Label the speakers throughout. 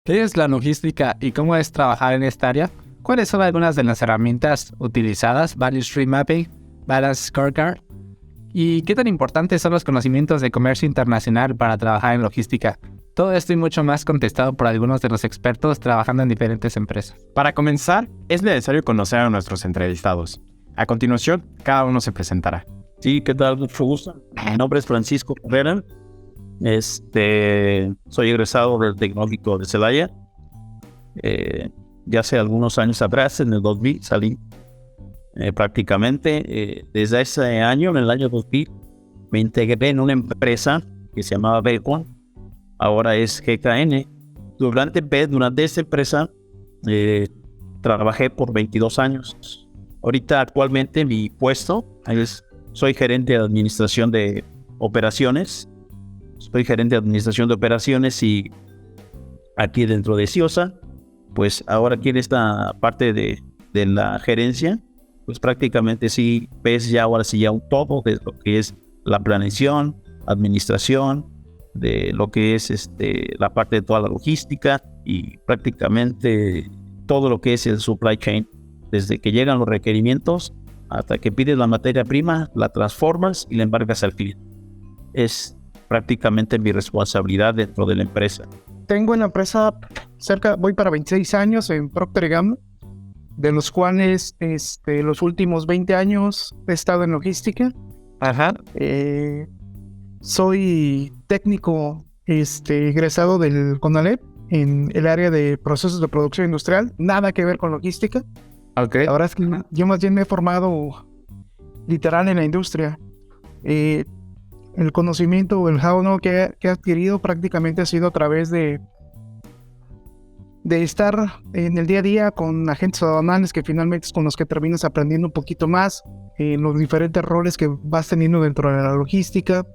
Speaker 1: ¿Qué es la logística y cómo es trabajar en esta área? ¿Cuáles son algunas de las herramientas utilizadas? Value Stream Mapping, Balance Scorecard. ¿Y qué tan importantes son los conocimientos de comercio internacional para trabajar en logística? Todo esto y mucho más contestado por algunos de los expertos trabajando en diferentes empresas.
Speaker 2: Para comenzar, es necesario conocer a nuestros entrevistados. A continuación, cada uno se presentará.
Speaker 3: Sí, ¿qué tal? Mucho gusto. Mi nombre es Francisco Herrera. Soy egresado del Tecnológico de Celaya. Ya hace algunos años atrás, en el 2000, salí prácticamente. Desde ese año, en el año 2000, me integré en una empresa que se llamaba Belcon. Ahora es GKN. Durante esa empresa trabajé por 22 años. Ahorita actualmente mi puesto soy gerente de administración de operaciones. Y aquí dentro de CIOSA, pues ahora aquí en esta parte de la gerencia, pues prácticamente sí ves ya ahora sí ya un todo de lo que es la planeación, administración, de lo que es la parte de toda la logística y prácticamente todo lo que es el supply chain, desde que llegan los requerimientos hasta que pides la materia prima, la transformas y la embarcas al cliente. Es prácticamente mi responsabilidad dentro de la empresa.
Speaker 4: Tengo en la empresa voy para 26 años en Procter & Gamble, de los cuales los últimos 20 años he estado en logística.
Speaker 1: Ajá.
Speaker 4: Soy técnico egresado del CONALEP en el área de procesos de producción industrial, nada que ver con logística.
Speaker 1: Okay.
Speaker 4: La verdad es que yo más bien me he formado literal en la industria. El conocimiento o el how-know que he adquirido prácticamente ha sido a través de estar en el día a día con agentes aduanales, que finalmente es con los que terminas aprendiendo un poquito más en los diferentes roles que vas teniendo dentro de la logística.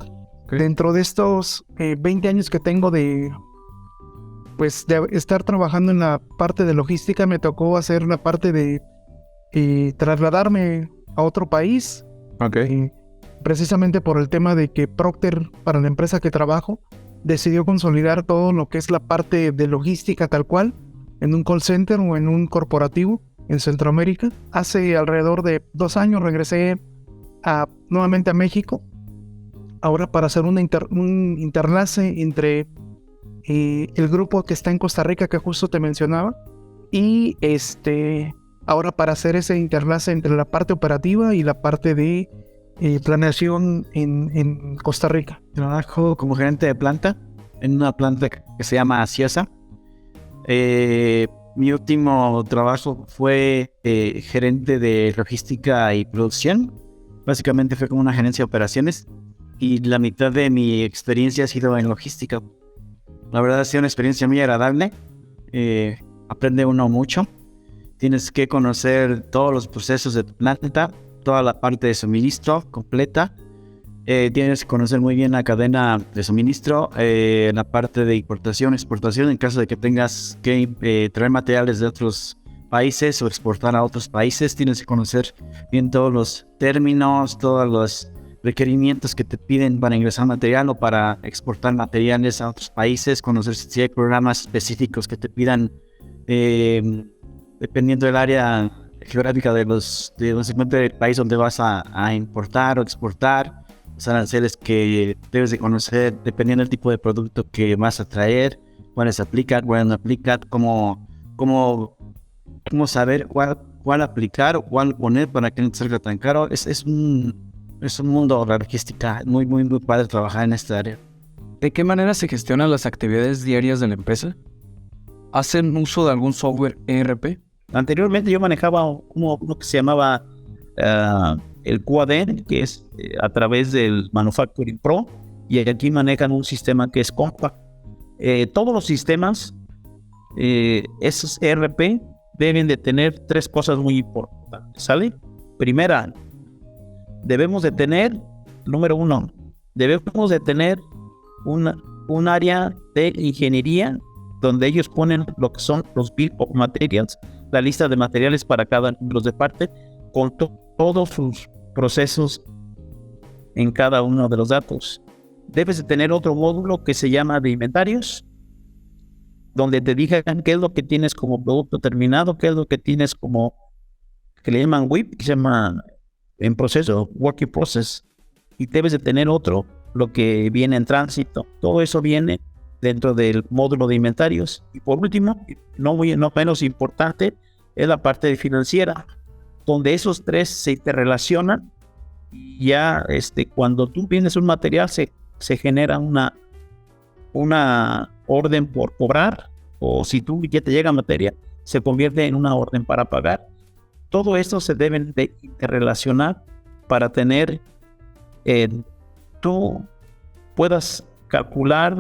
Speaker 4: Okay. Dentro de estos 20 años que tengo de estar trabajando en la parte de logística, me tocó hacer la parte de trasladarme a otro país.
Speaker 1: Okay.
Speaker 4: Precisamente por el tema de que Procter, para la empresa que trabajo, decidió consolidar todo lo que es la parte de logística tal cual en un call center o en un corporativo en Centroamérica. Hace alrededor de 2 años regresé nuevamente a México, ahora para hacer un interlace entre el grupo que está en Costa Rica que justo te mencionaba y ahora para hacer ese interlace entre la parte operativa y la parte de planeación en Costa Rica.
Speaker 1: Trabajo como gerente de planta en una planta que se llama CIOSA. Mi último trabajo fue gerente de logística y producción. Básicamente fue como una gerencia de operaciones y la mitad de mi experiencia ha sido en logística. La verdad ha sido una experiencia muy agradable. Aprende uno mucho. Tienes que conocer todos los procesos de tu planta, toda la parte de suministro completa. Tienes que conocer muy bien la cadena de suministro, la parte de importación, exportación, en caso de que tengas que traer materiales de otros países o exportar a otros países. Tienes que conocer bien todos los términos, todos los requerimientos que te piden para ingresar material o para exportar materiales a otros países, conocer si hay programas específicos que te pidan, dependiendo del área geográfica de los segmentos del país donde vas a importar o exportar, los aranceles que debes de conocer dependiendo del tipo de producto que vas a traer, cuáles aplican, cuáles no aplican, cómo saber cuál aplicar o cuál poner para que no te salga tan caro. Es un mundo de la logística muy padre trabajar en esta área.
Speaker 5: ¿De qué manera se gestionan las actividades diarias de la empresa? ¿Hacen uso de algún software ERP?
Speaker 3: Anteriormente yo manejaba uno que se llamaba el QAD, que es a través del Manufacturing Pro, y aquí manejan un sistema que es Compa. Todos los sistemas, esos ERP, deben de tener 3 cosas muy importantes, ¿sale? Primera, número 1, debemos de tener un área de ingeniería donde ellos ponen lo que son los bill of materials, la lista de materiales para cada miembro de parte, con todos sus procesos en cada uno de los datos. Debes de tener otro módulo que se llama de inventarios, donde te digan qué es lo que tienes como producto terminado, qué es lo que tienes como, que le llaman WIP, que se llama en proceso, work in process, y debes de tener otro, lo que viene en tránsito. Todo eso viene dentro del módulo de inventarios. Y por último, no menos importante, es la parte financiera, donde esos tres se interrelacionan. Ya cuando tú vienes un material, se genera una orden por cobrar, o si tú ya te llega materia, se convierte en una orden para pagar. Todo esto se deben de interrelacionar para tener, tú puedas calcular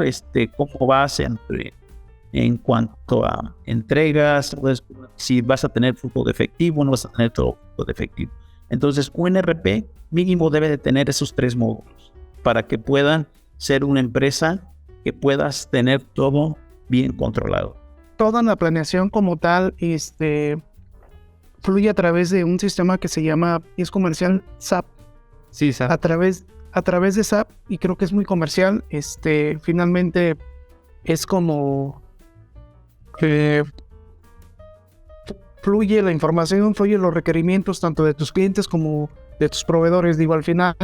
Speaker 3: cómo vas en cuanto a entregas, pues, si vas a tener flujo de efectivo, no vas a tener todo flujo de efectivo. Entonces, un ERP mínimo debe de tener esos tres módulos para que puedan ser una empresa que puedas tener todo bien controlado.
Speaker 4: Toda la planeación como tal, fluye a través de un sistema que se llama, y es comercial, SAP.
Speaker 5: Sí, SAP.
Speaker 4: A través de SAP, y creo que es muy comercial, finalmente es como que fluye la información, fluye los requerimientos tanto de tus clientes como de tus proveedores. Digo, al final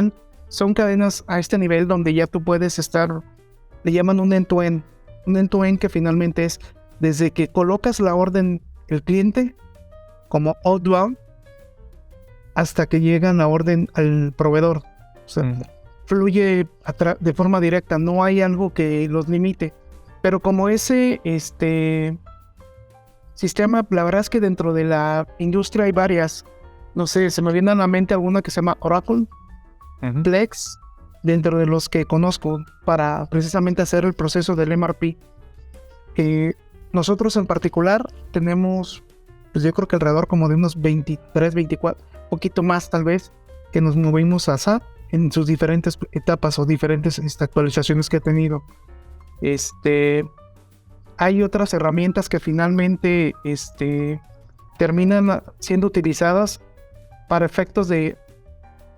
Speaker 4: son cadenas a este nivel donde ya tú puedes estar, le llaman un end-to-end, que finalmente es desde que colocas la orden el cliente como outbound hasta que llega la orden al proveedor. O sea, fluye de forma directa, no hay algo que los limite. Pero como ese sistema, la verdad es que dentro de la industria hay varias. No sé, se me viene a la mente alguna que se llama Oracle, Plex, dentro de los que conozco para precisamente hacer el proceso del MRP. Nosotros en particular tenemos, pues yo creo que alrededor como de unos 23, 24, poquito más tal vez, que nos movimos a SAP en sus diferentes etapas o diferentes actualizaciones que ha tenido. Hay otras herramientas que finalmente terminan siendo utilizadas para efectos de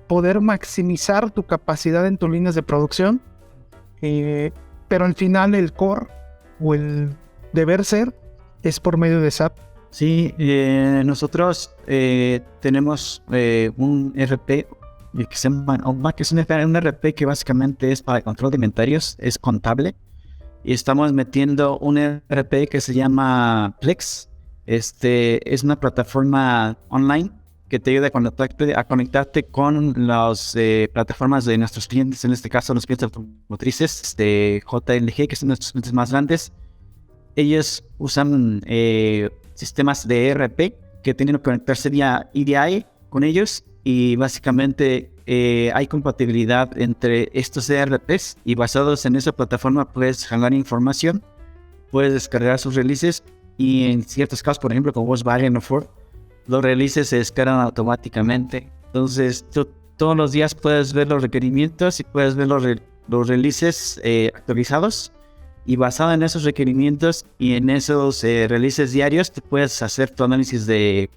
Speaker 4: poder maximizar tu capacidad en tus líneas de producción, pero al final el core o el deber ser es por medio de SAP.
Speaker 1: Sí, nosotros tenemos un RP que se llama OMA, que es un RP que básicamente es para control de inventarios, es contable. Y estamos metiendo un ERP que se llama Plex. Es una plataforma online que te ayuda a conectarte con las plataformas de nuestros clientes, en este caso los clientes automotrices de JLG, que son nuestros clientes más grandes. Ellos usan sistemas de ERP que tienen que conectarse vía EDI con ellos, y básicamente hay compatibilidad entre estos ERPs, y basados en esa plataforma puedes jalar información, puedes descargar sus releases, y en ciertos casos, por ejemplo, como Volkswagen o Ford, los releases se descargan automáticamente. Entonces tú todos los días puedes ver los requerimientos y puedes ver los releases actualizados, y basado en esos requerimientos y en esos releases diarios, te puedes hacer tu análisis de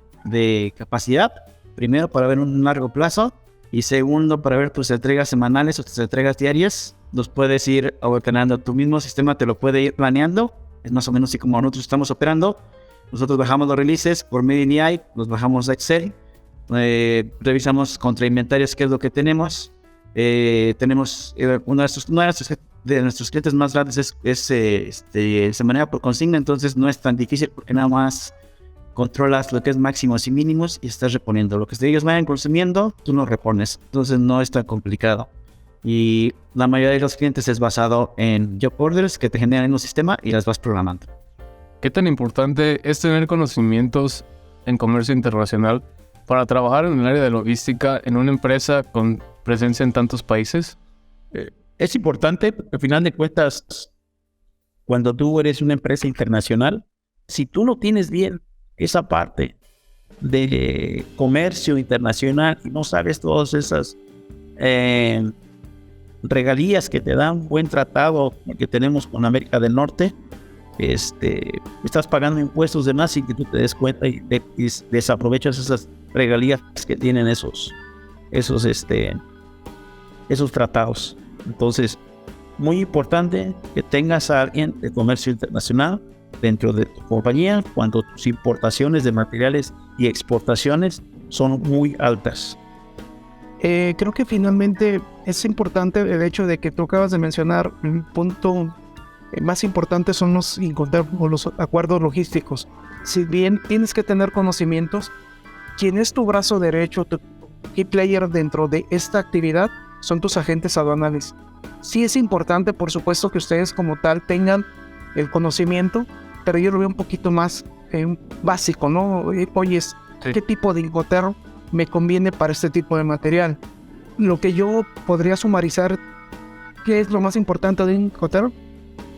Speaker 1: capacidad, primero para ver un largo plazo, y segundo para ver tus entregas semanales o tus entregas diarias. Los puedes ir ordenando, tu mismo sistema te lo puede ir planeando. Es más o menos así como nosotros estamos operando. Nosotros bajamos los releases por medio de EDI, los bajamos a Excel, revisamos contra inventarios qué es lo que tenemos. Tenemos uno de nuestros clientes más grandes se maneja por consigna, entonces no es tan difícil porque nada más controlas lo que es máximos y mínimos y estás reponiendo. Lo que ellos vayan consumiendo, tú lo repones. Entonces no es tan complicado. Y la mayoría de los clientes es basado en job orders que te generan en un sistema y las vas programando.
Speaker 5: ¿Qué tan importante es tener conocimientos en comercio internacional para trabajar en el área de logística en una empresa con presencia en tantos países?
Speaker 3: Es importante, porque al final de cuentas, cuando tú eres una empresa internacional, si tú no tienes bien esa parte de comercio internacional y no sabes todas esas regalías que te dan buen tratado que tenemos con América del Norte, estás pagando impuestos de más sin que tú te des cuenta y desaprovechas esas regalías que tienen esos tratados. Entonces, muy importante que tengas a alguien de comercio internacional dentro de tu compañía cuando tus importaciones de materiales y exportaciones son muy altas?
Speaker 4: Creo que finalmente es importante el hecho de que tú acabas de mencionar un punto más importante son los acuerdos logísticos. Si bien tienes que tener conocimientos, quien es tu brazo derecho, tu key player dentro de esta actividad son tus agentes aduanales. Sí es importante, por supuesto, que ustedes como tal tengan el conocimiento, pero yo lo veo un poquito más básico, ¿no? Oye, ¿qué tipo de Incoterm me conviene para este tipo de material? Lo que yo podría sumarizar, ¿qué es lo más importante de Incoterm?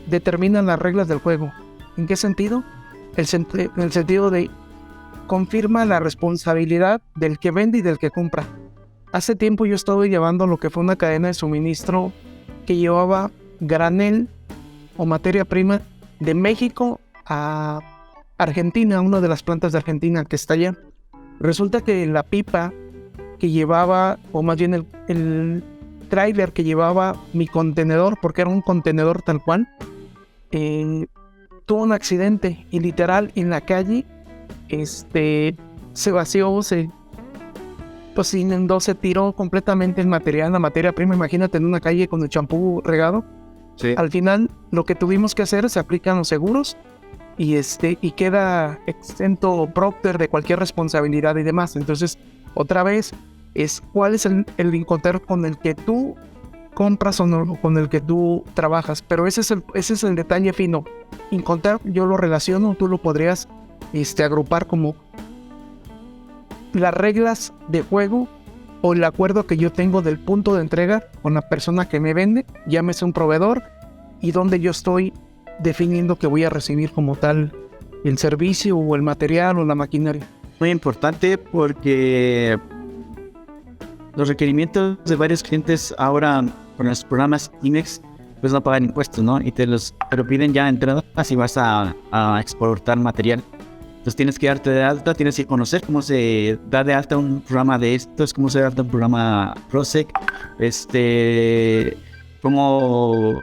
Speaker 4: Determinan las reglas del juego. ¿En qué sentido? En el sentido de confirma la responsabilidad del que vende y del que compra. Hace tiempo yo estaba llevando lo que fue una cadena de suministro que llevaba granel o materia prima de México a Argentina, una de las plantas de Argentina que está allá. Resulta que la pipa que llevaba, o más bien el tráiler que llevaba mi contenedor, porque era un contenedor tal cual, tuvo un accidente y literal en la calle se vació, se inundó, se tiró completamente el material, la materia prima. Imagínate en una calle con el champú regado.
Speaker 2: Sí.
Speaker 4: Al final lo que tuvimos que hacer, se aplican los seguros y queda exento Procter de cualquier responsabilidad y demás. Entonces, otra vez, es cuál es el Incoterm con el que tú compras o no, con el que tú trabajas. Pero ese es el detalle fino. Incoterm yo lo relaciono, tú lo podrías agrupar como las reglas de juego o el acuerdo que yo tengo del punto de entrega con la persona que me vende, llámese un proveedor, y donde yo estoy definiendo que voy a recibir como tal el servicio o el material o la maquinaria.
Speaker 1: Muy importante porque los requerimientos de varios clientes ahora con los programas IMEX pues no pagan impuestos, ¿no? Y te lo piden ya de entrada si vas a exportar material. Entonces tienes que darte de alta, tienes que conocer cómo se da de alta un programa de estos, cómo se da de alta un programa PROSEC, como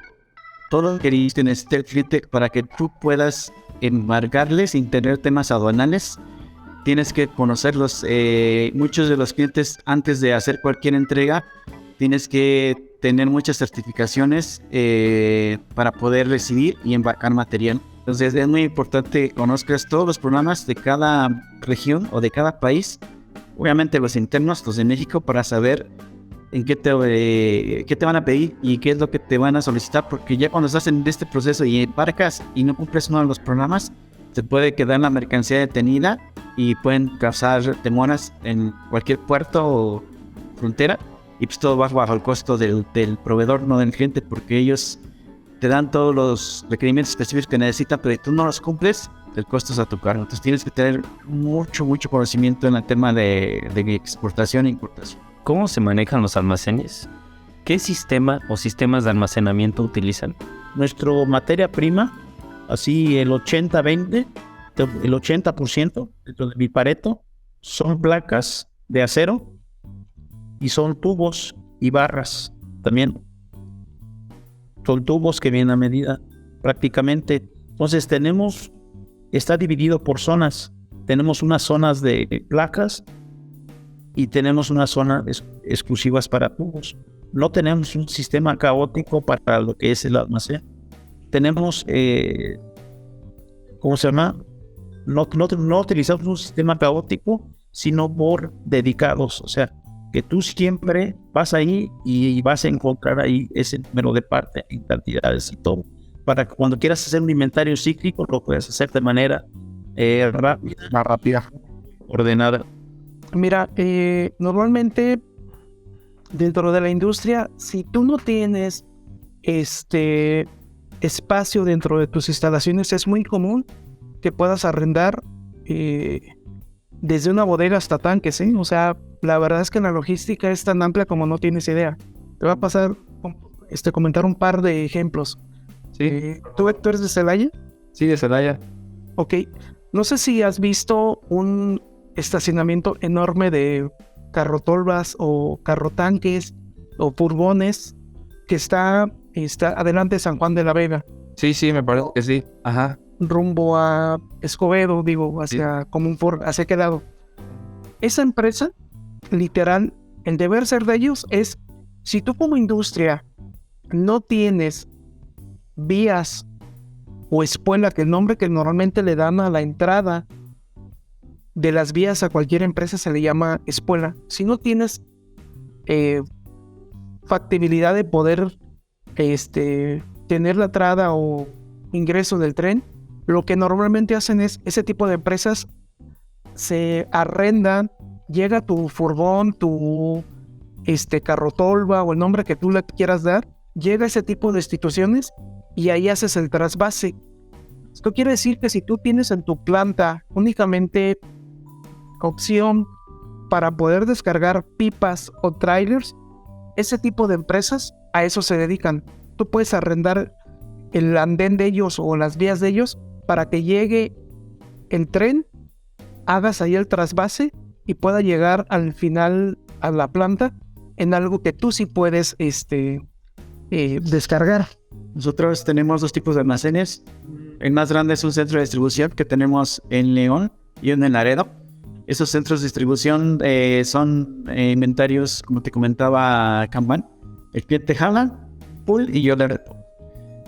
Speaker 1: todo lo que necesita el cliente para que tú puedas embargarle sin tener temas aduanales. Tienes que conocerlos. Muchos de los clientes, antes de hacer cualquier entrega, tienes que tener muchas certificaciones para poder recibir y embarcar material. Entonces es muy importante que conozcas todos los programas de cada región o de cada país, obviamente los internos, los de México, para saber en qué te van a pedir y qué es lo que te van a solicitar, porque ya cuando estás en este proceso y embarcas y no cumples uno de los programas, se puede quedar la mercancía detenida y pueden causar demoras en cualquier puerto o frontera, y pues todo va bajo el costo del proveedor, no del cliente, porque ellos te dan todos los requerimientos específicos que necesitan, pero si tú no los cumples, el costo es a tu cargo. Entonces tienes que tener mucho conocimiento en el tema de exportación e importación.
Speaker 6: ¿Cómo se manejan los almacenes? ¿Qué sistema o sistemas de almacenamiento utilizan?
Speaker 3: Nuestra materia prima, así el 80-20, el 80% dentro de mi Pareto son placas de acero y son tubos y barras también. Son tubos que vienen a medida prácticamente. Entonces está dividido por zonas. Tenemos unas zonas de placas y tenemos unas zonas exclusivas para tubos. No tenemos un sistema caótico para lo que es el almacén. Tenemos, ¿cómo se llama? No utilizamos un sistema caótico, sino por dedicados. O sea, que tú siempre vas ahí y vas a encontrar ahí ese número de parte en cantidades y todo. Para que cuando quieras hacer un inventario cíclico, lo puedas hacer de manera rápida, ordenada.
Speaker 4: Mira, normalmente dentro de la industria, si tú no tienes espacio dentro de tus instalaciones, es muy común que puedas arrendar desde una bodega hasta tanques, ¿sí? O sea, la verdad es que la logística es tan amplia como no tienes idea. Te va a pasar, comentar un par de ejemplos.
Speaker 5: Sí.
Speaker 4: ¿Tú eres de Celaya?
Speaker 5: Sí, de Celaya.
Speaker 4: Ok. No sé si has visto un estacionamiento enorme de carrotolvas o carrotanques o furgones que está adelante de San Juan de la Vega.
Speaker 5: Sí, me parece que sí. Ajá.
Speaker 4: rumbo a Escobedo, digo, hacia Comunfor, hacia qué lado. Esa empresa, literal, el deber ser de ellos es, si tú como industria no tienes vías o espuela, que el nombre que normalmente le dan a la entrada de las vías a cualquier empresa se le llama espuela. Si no tienes factibilidad de poder tener la entrada o ingreso del tren, lo que normalmente hacen es, ese tipo de empresas se arrendan, llega tu furgón, tu carrotolva o el nombre que tú le quieras dar, llega ese tipo de instituciones y ahí haces el trasvase. Esto quiere decir que si tú tienes en tu planta únicamente opción para poder descargar pipas o trailers, ese tipo de empresas a eso se dedican. Tú puedes arrendar el andén de ellos o las vías de ellos para que llegue el tren, hagas ahí el trasvase y pueda llegar al final a la planta en algo que tú sí puedes descargar.
Speaker 1: Nosotros tenemos dos tipos de almacenes. El más grande es un centro de distribución que tenemos en León y uno en Laredo. Esos centros de distribución son inventarios, como te comentaba, Kanban. El cliente jala, pull y yo le reto.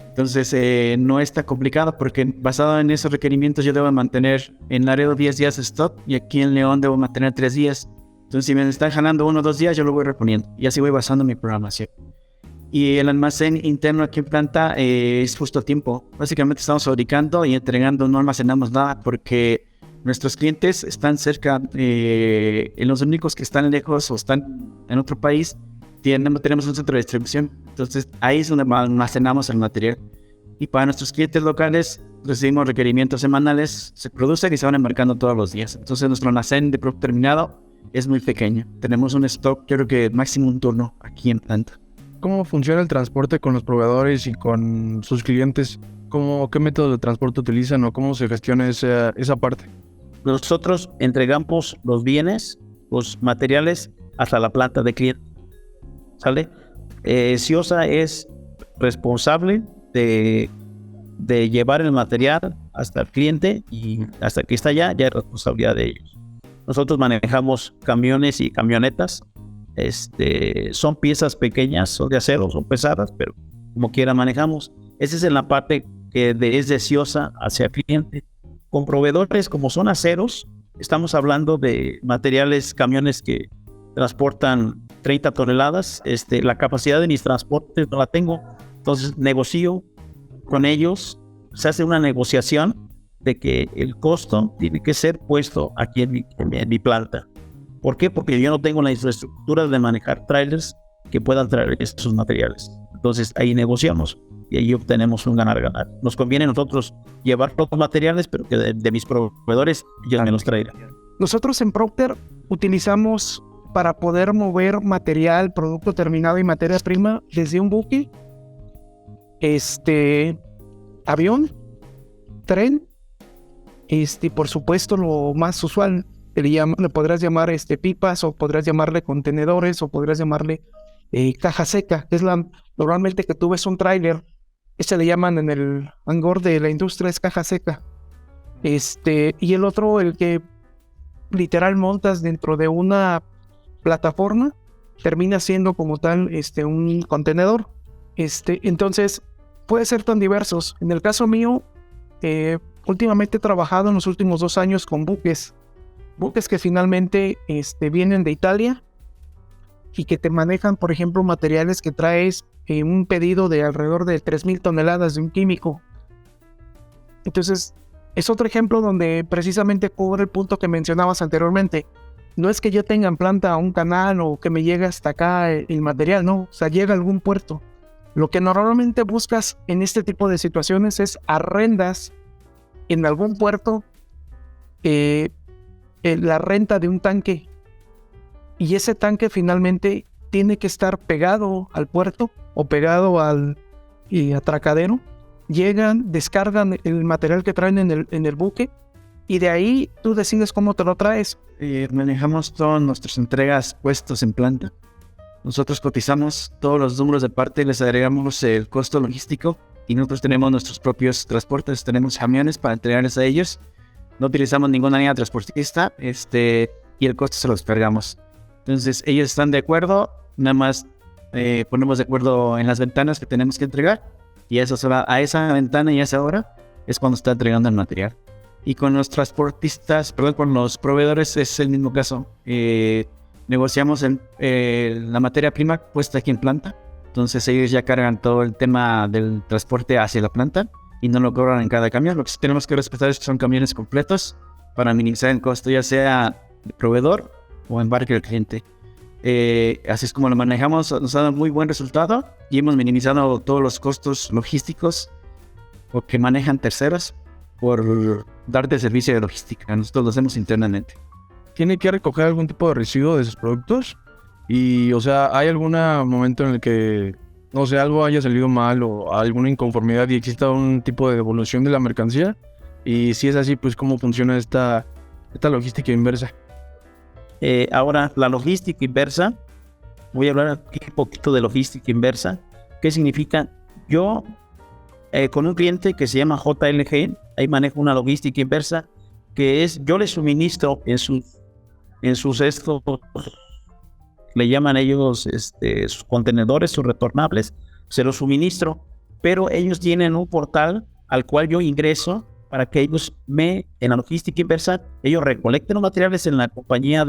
Speaker 1: Entonces no está complicado porque basado en esos requerimientos yo debo mantener en Laredo 10 días de stock y aquí en León debo mantener 3 días. Entonces si me están jalando 1 o 2 días yo lo voy reponiendo y así voy basando mi programación. Y el almacén interno aquí en planta es justo a tiempo. Básicamente estamos fabricando y entregando, no almacenamos nada porque nuestros clientes están cerca. Los únicos que están lejos o están en otro país tenemos un centro de distribución. Entonces ahí es donde almacenamos el material. Y para nuestros clientes locales recibimos requerimientos semanales, se producen y se van embarcando todos los días. Entonces nuestro almacén de producto terminado es muy pequeño. Tenemos un stock, yo creo que máximo un turno aquí en planta.
Speaker 5: ¿Cómo funciona el transporte con los proveedores y con sus clientes? ¿Qué método de transporte utilizan o cómo se gestiona esa parte?
Speaker 3: Nosotros entregamos los bienes, los materiales hasta la planta de cliente. ¿Sale? Ciosa es responsable de llevar el material hasta el cliente y hasta que está allá ya es responsabilidad de ellos. Nosotros manejamos camiones y camionetas. Son piezas pequeñas, son de acero, son pesadas, pero como quiera manejamos. Esa es en la parte que es de Ciosa hacia cliente. Con proveedores, como son aceros, estamos hablando de materiales, camiones que transportan 30 toneladas. La capacidad de mis transportes no la tengo, entonces negocio con ellos. Se hace una negociación de que el costo tiene que ser puesto aquí en mi planta. ¿Por qué? Porque yo no tengo la infraestructura de manejar trailers que puedan traer estos materiales. Entonces ahí negociamos y ahí obtenemos un ganar-ganar. Nos conviene a nosotros llevar los materiales, pero que de mis proveedores yo me los traiga.
Speaker 4: Nosotros en Procter utilizamos para poder mover material, producto terminado y materia prima desde un buque, avión, tren, por supuesto lo más usual. Le podrás llamar pipas, o podrás llamarle contenedores, o podrás llamarle caja seca, que es normalmente que tú ves un tráiler, le llaman en el hangar de la industria, es caja seca. Y el otro, el que literal montas dentro de una plataforma, termina siendo como tal un contenedor. Entonces, puede ser tan diversos. En el caso mío, últimamente he trabajado en los últimos 2 años con buques que finalmente vienen de Italia y que te manejan, por ejemplo, materiales que traes un pedido de alrededor de 3,000 toneladas de un químico. Entonces, es otro ejemplo donde precisamente cubre el punto que mencionabas anteriormente. No es que yo tenga en planta un canal o que me llegue hasta acá el material, no, o sea, llega a algún puerto. Lo que normalmente buscas en este tipo de situaciones es arrendas en algún puerto la renta de un tanque, y ese tanque finalmente tiene que estar pegado al puerto o pegado al atracadero. Llegan, descargan el material que traen en el buque y de ahí tú decides cómo te lo traes.
Speaker 1: Manejamos todas nuestras entregas puestos en planta. Nosotros cotizamos todos los números de parte y les agregamos el costo logístico y nosotros tenemos nuestros propios transportes, tenemos camiones para entregarles a ellos. No utilizamos ninguna línea transportista, y el costo se los cargamos. Entonces ellos están de acuerdo, nada más ponemos de acuerdo en las ventanas que tenemos que entregar, y a esa ventana y a esa hora es cuando está entregando el material. Y con los transportistas, con los proveedores es el mismo caso. Negociamos la materia prima puesta aquí en planta. Entonces ellos ya cargan todo el tema del transporte hacia la planta y no lo cobran en cada camión. Lo que sí tenemos que respetar es que son camiones completos para minimizar el costo, ya sea el proveedor o embarque del cliente. Así es como lo manejamos, nos ha dado muy buen resultado y hemos minimizado todos los costos logísticos o que manejan terceros por darte servicio de logística. Nosotros lo hacemos internamente.
Speaker 7: ¿Tiene que recoger algún tipo de residuo de sus productos? Y, o sea, ¿hay algún momento en el que, no sé, algo haya salido mal o alguna inconformidad y exista un tipo de devolución de la mercancía? Y si es así, pues, ¿cómo funciona esta logística inversa?
Speaker 3: Ahora, la logística inversa, voy a hablar aquí un poquito de logística inversa. ¿Qué significa? Yo, con un cliente que se llama JLG, ahí manejo una logística inversa, que es, yo le suministro en sus estos, le llaman ellos sus contenedores, sus retornables, se los suministro, pero ellos tienen un portal al cual yo ingreso para que ellos en la logística inversa, ellos recolecten los materiales en la compañía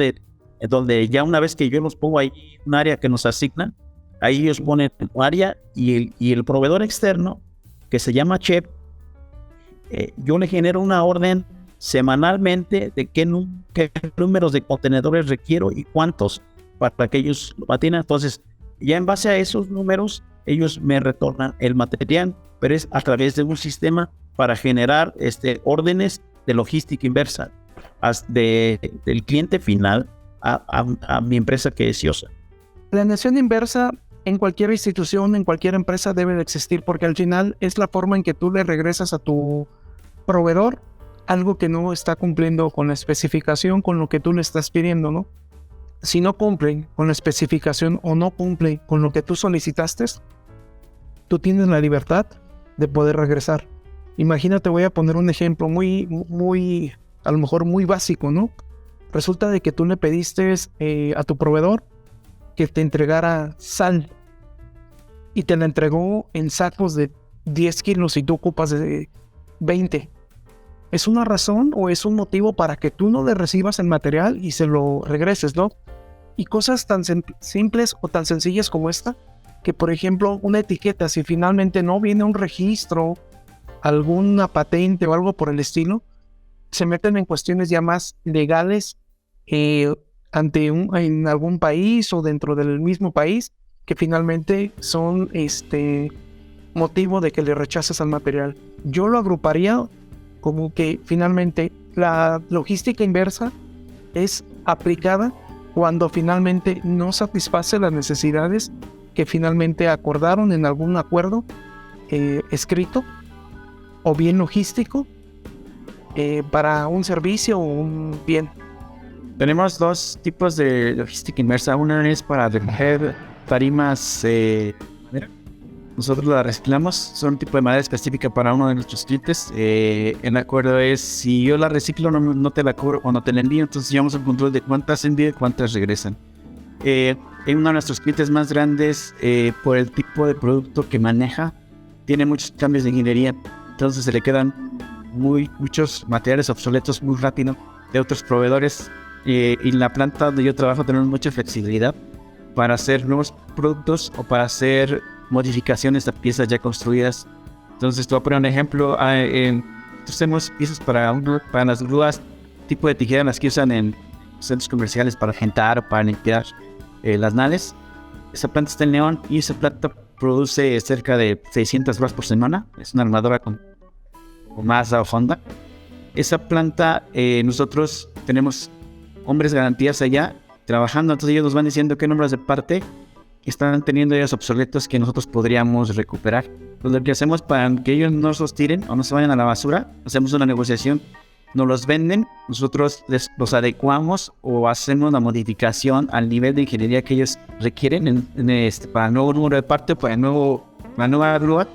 Speaker 3: donde ya una vez que yo los pongo ahí, un área que nos asignan, ahí ellos ponen un área y el proveedor externo, que se llama Chef, yo le genero una orden semanalmente de qué números de contenedores requiero y cuántos para que ellos lo atiendan. Entonces, ya en base a esos números, ellos me retornan el material, pero es a través de un sistema para generar órdenes de logística inversa del cliente final a mi empresa, que es CIOSA.
Speaker 4: Planeación inversa en cualquier institución, en cualquier empresa debe de existir, porque al final es la forma en que tú le regresas a tu proveedor algo que no está cumpliendo con la especificación, con lo que tú le estás pidiendo, ¿no? Si no cumplen con la especificación o no cumplen con lo que tú solicitaste, tú tienes la libertad de poder regresar. Imagínate, voy a poner un ejemplo muy, a lo mejor muy básico, ¿no? Resulta de que tú le pediste a tu proveedor que te entregara sal y te la entregó en sacos de 10 kilos y tú ocupas de 20. ¿Es una razón o es un motivo para que tú no le recibas el material y se lo regreses, no? Y cosas tan simples o tan sencillas como esta, que por ejemplo una etiqueta, si finalmente no viene un registro, alguna patente o algo por el estilo, se meten en cuestiones ya más legales en algún país o dentro del mismo país, que finalmente son motivo de que le rechaces al material. Yo lo agruparía como que finalmente la logística inversa es aplicada cuando finalmente no satisface las necesidades que finalmente acordaron en algún acuerdo escrito o bien logístico para un servicio o un bien.
Speaker 1: Tenemos dos tipos de logística inversa. Una es para recoger tarimas madera. Nosotros la reciclamos, son un tipo de madera específica para uno de nuestros clientes. El acuerdo es, si yo la reciclo, no te la cobro cuando te la envío, entonces llevamos el control de cuántas envío y cuántas regresan. En uno de nuestros clientes más grandes, por el tipo de producto que maneja, tiene muchos cambios de ingeniería, entonces se le quedan muchos materiales obsoletos muy rápido de otros proveedores. Y en la planta donde yo trabajo tenemos mucha flexibilidad para hacer nuevos productos o para hacer modificaciones a piezas ya construidas. Entonces te voy a poner un ejemplo. Nosotros tenemos piezas para las grúas tipo de tijera, las que usan en centros comerciales para agentar o para limpiar las naves. Esa planta está en León y esa planta produce cerca de 600 grúas por semana. Es una armadora con Mazda o Honda. Esa planta, nosotros tenemos hombres garantías allá trabajando, entonces ellos nos van diciendo qué números de parte están teniendo ellos obsoletos que nosotros podríamos recuperar. Entonces lo que hacemos para que ellos no los tiren o no se vayan a la basura, hacemos una negociación, nos los venden, nosotros los adecuamos o hacemos una modificación al nivel de ingeniería que ellos requieren para el nuevo número de parte, para la nueva grúa.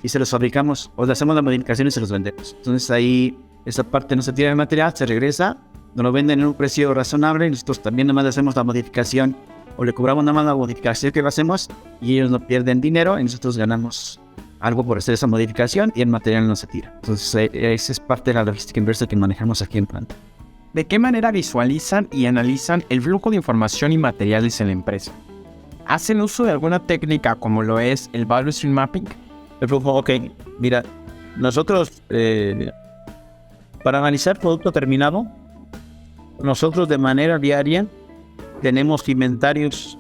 Speaker 1: y se los fabricamos o le hacemos la modificación y se los vendemos. Entonces ahí esa parte no se tira de material, se regresa, nos lo venden en un precio razonable y nosotros también nada más le hacemos la modificación o le cobramos nada más la modificación que lo hacemos y ellos no pierden dinero y nosotros ganamos algo por hacer esa modificación y el material no se tira. Entonces esa es parte de la logística inversa que manejamos aquí en planta.
Speaker 2: ¿De qué manera visualizan y analizan el flujo de información y materiales en la empresa? ¿Hacen uso de alguna técnica como lo es el Value Stream Mapping?
Speaker 3: El flujo, ok. Mira, nosotros, para analizar producto terminado, nosotros de manera diaria tenemos inventarios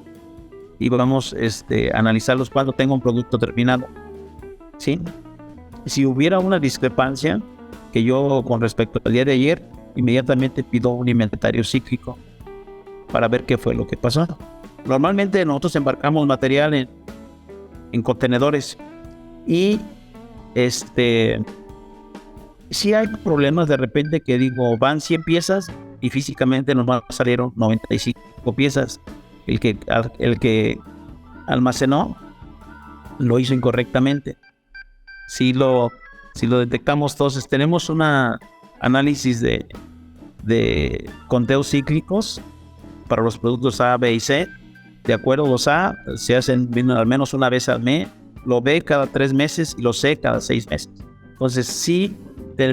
Speaker 3: y vamos a analizarlos cuando tengo un producto terminado. ¿Sí? Si hubiera una discrepancia, que yo con respecto al día de ayer, inmediatamente pido un inventario cíclico para ver qué fue lo que pasó. Normalmente nosotros embarcamos material en contenedores y si hay problemas de repente que digo, van 100 piezas y físicamente nos salieron 95 piezas. El que almacenó lo hizo incorrectamente. Si lo detectamos, entonces tenemos una análisis de conteos cíclicos para los productos A, B y C. De acuerdo, los A se hacen al menos una vez al mes, lo B cada 3 meses y los C cada 6 meses. Entonces sí,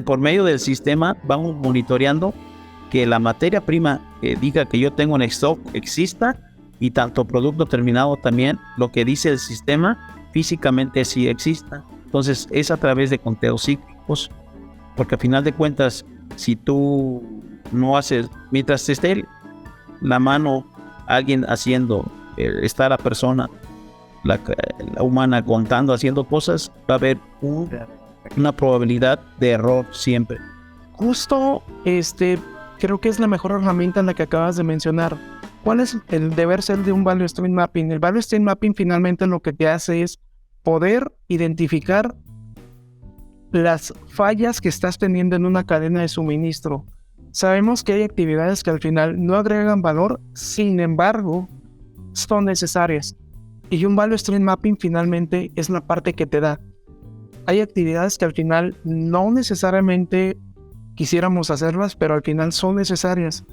Speaker 3: por medio del sistema vamos monitoreando que la materia prima que diga que yo tengo en stock exista y tanto producto terminado también, lo que dice el sistema físicamente sí exista. Entonces es a través de conteos cíclicos, porque al final de cuentas, si tú no haces, mientras esté la mano alguien haciendo, está la persona, la humana contando, haciendo cosas, va a haber una probabilidad de error siempre.
Speaker 4: Justo, creo que es la mejor herramienta en la que acabas de mencionar. ¿Cuál es el deber ser de un Value Stream Mapping? El Value Stream Mapping finalmente lo que te hace es poder identificar las fallas que estás teniendo en una cadena de suministro. Sabemos que hay actividades que al final no agregan valor, sin embargo, son necesarias. Y un Value Stream Mapping finalmente es la parte que te da. Hay actividades que al final no necesariamente quisiéramos hacerlas, pero al final son necesarias.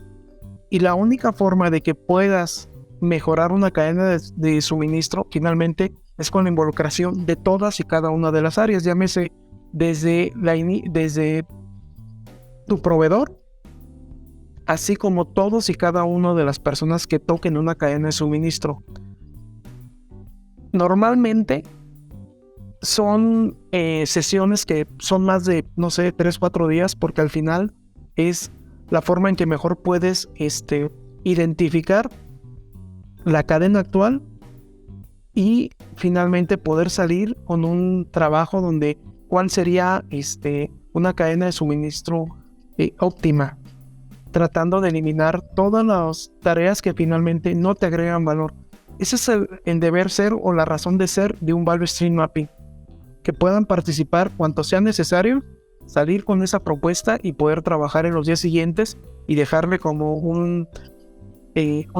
Speaker 4: Y la única forma de que puedas mejorar una cadena de suministro finalmente es con la involucración de todas y cada una de las áreas, llámese desde tu proveedor, así como todos y cada una de las personas que toquen una cadena de suministro. Normalmente son sesiones que son más de, 3-4 días, porque al final es la forma en que mejor puedes identificar la cadena actual y finalmente poder salir con un trabajo donde cuál sería una cadena de suministro óptima, tratando de eliminar todas las tareas que finalmente no te agregan valor. Ese es el deber ser o la razón de ser de un Value Stream Mapping, que puedan participar cuanto sea necesario, salir con esa propuesta y poder trabajar en los días siguientes y dejarle como una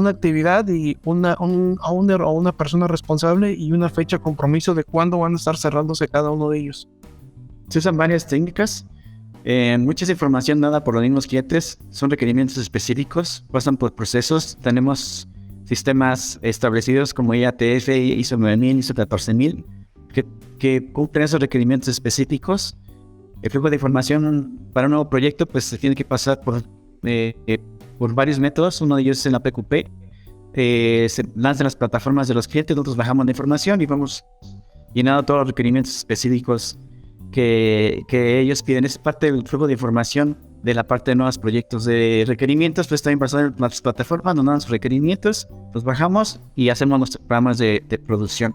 Speaker 4: actividad y a un owner o una persona responsable y una fecha de compromiso de cuándo van a estar cerrándose cada uno de ellos.
Speaker 1: Se usan varias técnicas. Mucha información dada por los mismos clientes, son requerimientos específicos, pasan por procesos. Tenemos sistemas establecidos como IATF, ISO 9000, ISO 14000, que cumplen esos requerimientos específicos. El flujo de información para un nuevo proyecto pues se tiene que pasar por varios métodos. Uno de ellos es en la PQP. Se lanzan las plataformas de los clientes, nosotros bajamos la información y vamos llenando todos los requerimientos específicos que ellos piden. Es parte del flujo de información de la parte de nuevos proyectos de requerimientos. Pues también pasan las plataformas, nos dan sus requerimientos, los bajamos y hacemos nuestros programas de producción.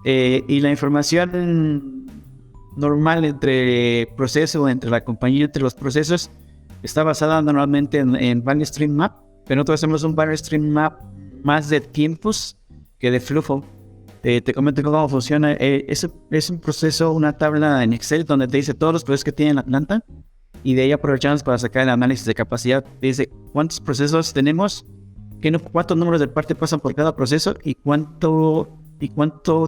Speaker 1: Y la información normal entre proceso, entre la compañía, entre los procesos, está basada normalmente en Value Stream Map, pero nosotros hacemos un Value Stream Map más de tiempos que de flujo. Te comento cómo funciona. Es un proceso, una tabla en Excel donde te dice todos los procesos que tiene la planta y de ahí aprovechamos para sacar el análisis de capacidad. Te dice cuántos procesos tenemos, cuántos números de parte pasan por cada proceso y cuánto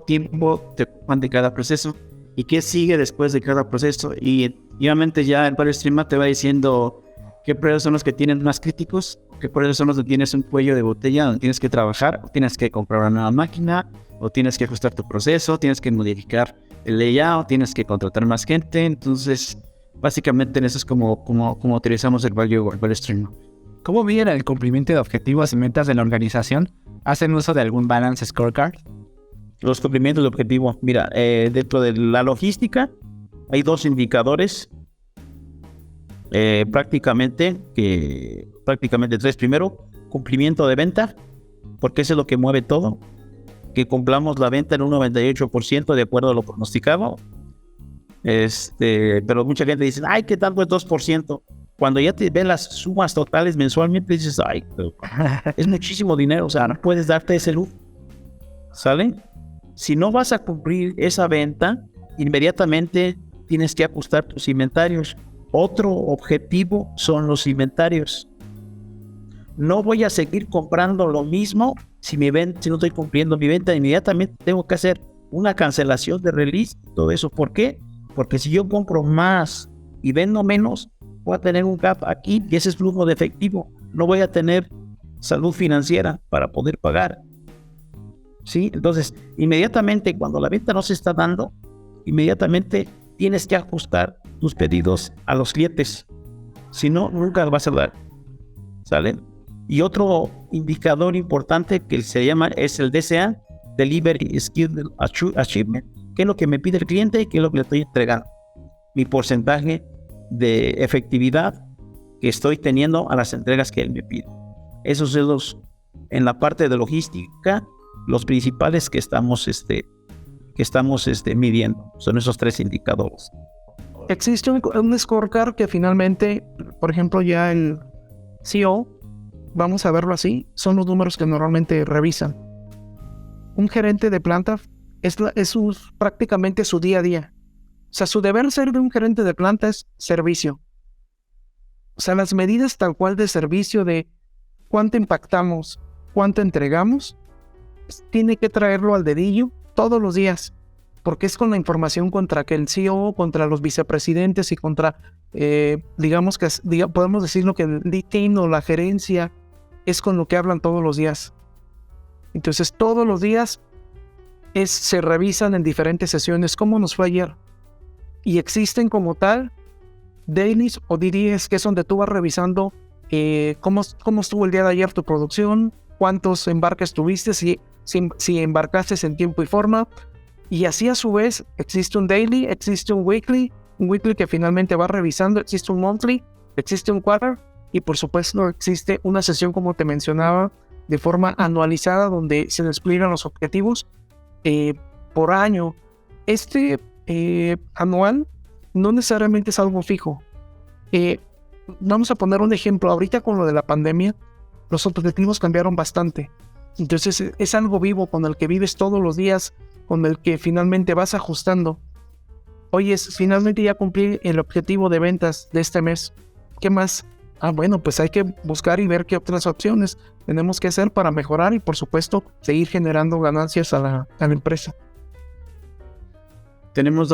Speaker 1: tiempo te ocupan de cada proceso. y qué sigue después de cada proceso. Y obviamente ya el Value Stream te va diciendo qué procesos son los que tienen más críticos, qué procesos son los que tienes un cuello de botella donde tienes que trabajar, o tienes que comprar una nueva máquina, o tienes que ajustar tu proceso, tienes que modificar el layout, tienes que contratar más gente. Entonces, básicamente en eso es como utilizamos el Value Stream.
Speaker 8: ¿Cómo miden el cumplimiento de objetivos y metas de la organización? ¿Hacen uso de algún balance scorecard?
Speaker 3: Los cumplimientos de objetivo. Mira, dentro de la logística hay 2 indicadores. Prácticamente 3. Primero, cumplimiento de venta, porque eso es lo que mueve todo. Que cumplamos la venta en un 98% de acuerdo a lo pronosticado. Pero mucha gente dice, ay, ¿qué tanto es 2%? Cuando ya te ven las sumas totales mensualmente, dices, ay, es muchísimo dinero, o sea, no puedes darte ese lujo. ¿Sale? Si no vas a cumplir esa venta, inmediatamente tienes que ajustar tus inventarios. Otro objetivo son los inventarios. No voy a seguir comprando lo mismo si no estoy cumpliendo mi venta. Inmediatamente tengo que hacer una cancelación de release, todo eso. ¿Por qué? Porque si yo compro más y vendo menos, voy a tener un gap aquí y ese es flujo de efectivo. No voy a tener salud financiera para poder pagar. ¿Sí? Entonces, inmediatamente cuando la venta no se está dando, inmediatamente tienes que ajustar tus pedidos a los clientes. Si no, nunca vas a dar. ¿Sale? Y otro indicador importante que se llama es el DSA, Delivery Skill Achievement. ¿Qué es lo que me pide el cliente y qué es lo que le estoy entregando? Mi porcentaje de efectividad que estoy teniendo a las entregas que él me pide. Esos son en la parte de logística, los principales que estamos midiendo. Son esos 3 indicadores.
Speaker 4: Existe un scorecard que finalmente, por ejemplo, ya el CEO, vamos a verlo así, son los números que normalmente revisan. Un gerente de planta es prácticamente su día a día. O sea, su deber ser de un gerente de planta es servicio. O sea, las medidas tal cual de servicio, de cuánto impactamos, cuánto entregamos, tiene que traerlo al dedillo todos los días, porque es con la información contra que el CEO, contra los vicepresidentes y contra, podemos decirlo que el lead team o la gerencia es con lo que hablan todos los días. Entonces, todos los días se revisan en diferentes sesiones cómo nos fue ayer. Y existen como tal dailies o DDs, que es donde tú vas revisando cómo estuvo el día de ayer tu producción, cuántos embarques tuviste, si embarcaste en tiempo y forma. Y así a su vez existe un daily, existe un weekly que finalmente va revisando, existe un monthly, existe un quarter y por supuesto existe una sesión, como te mencionaba, de forma anualizada donde se despliegan los objetivos por año. Anual no necesariamente es algo fijo. Vamos a poner un ejemplo. Ahorita con lo de la pandemia, los objetivos cambiaron bastante. Entonces es algo vivo con el que vives todos los días, con el que finalmente vas ajustando. Oye, finalmente ya cumplí el objetivo de ventas de este mes. ¿Qué más? Bueno, pues hay que buscar y ver qué otras opciones tenemos que hacer para mejorar y, por supuesto, seguir generando ganancias a la empresa.
Speaker 1: Tenemos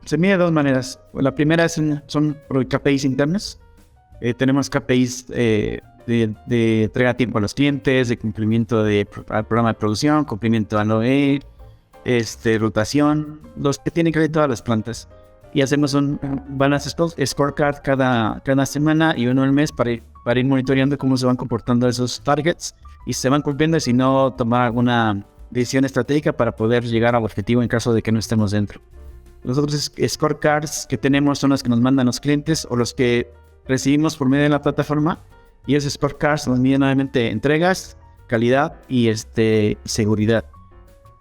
Speaker 1: se mide de 2 maneras. La primera son KPIs internos. Tenemos KPIs de entrega a tiempo a los clientes, de cumplimiento al programa de producción, cumplimiento al OE, rotación, los que tienen que ver todas las plantas. Y hacemos un balance scorecard cada semana y uno al mes para ir monitoreando cómo se van comportando esos targets y si se van cumpliendo, y si no, tomar alguna decisión estratégica para poder llegar al objetivo en caso de que no estemos dentro. Los otros scorecards que tenemos son los que nos mandan los clientes o los que recibimos por medio de la plataforma, y esos scorecards nos miden nuevamente entregas, calidad y seguridad.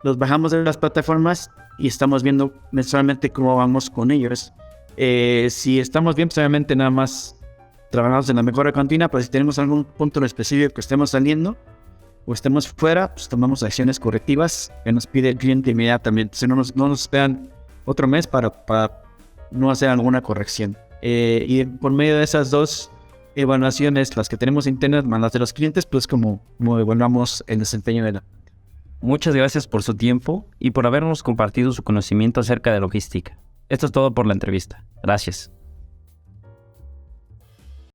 Speaker 1: Los bajamos de las plataformas y estamos viendo mensualmente cómo vamos con ellos. Si estamos bien, pues obviamente nada más trabajamos en la mejora continua, pero si tenemos algún punto en específico que estemos saliendo o estemos fuera, pues tomamos acciones correctivas que nos pide el cliente inmediatamente. Si no nos esperan otro mes para no hacer alguna corrección. Y por medio de esas 2 evaluaciones, las que tenemos internas más las de los clientes, pues como evaluamos el desempeño de la.
Speaker 6: Muchas gracias por su tiempo y por habernos compartido su conocimiento acerca de logística. Esto es todo por la entrevista. Gracias.